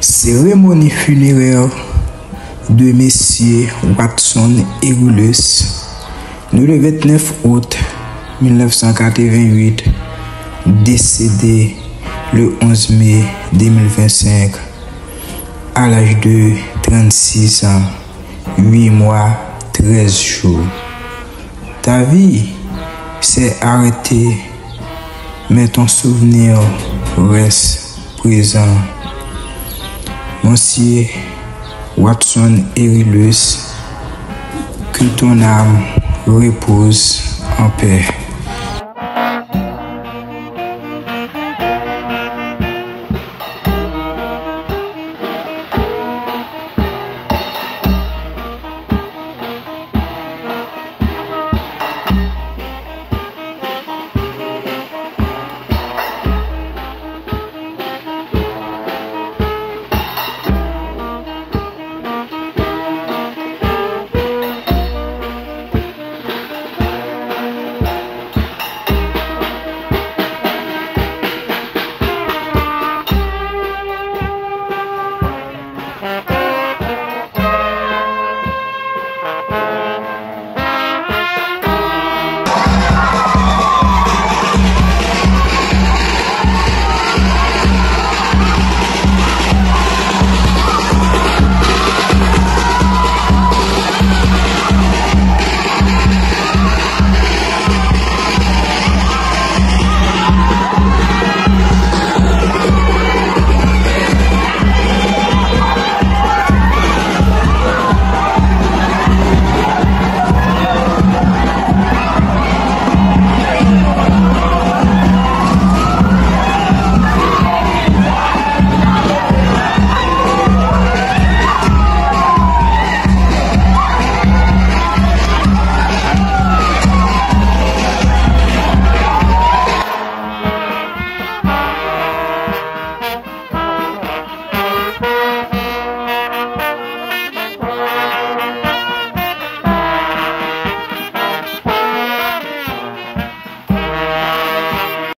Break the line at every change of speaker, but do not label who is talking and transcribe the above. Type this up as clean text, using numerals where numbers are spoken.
Cérémonie funéraire de Messieurs Watson et Rullus, le 29 août 1988, décédé le 11 mai 2025 à l'âge de 36 ans, 8 mois, 13 jours. Ta vie s'est arrêtée, mais ton souvenir reste présent. Monsieur Watson et Rullus, que ton âme repose en paix.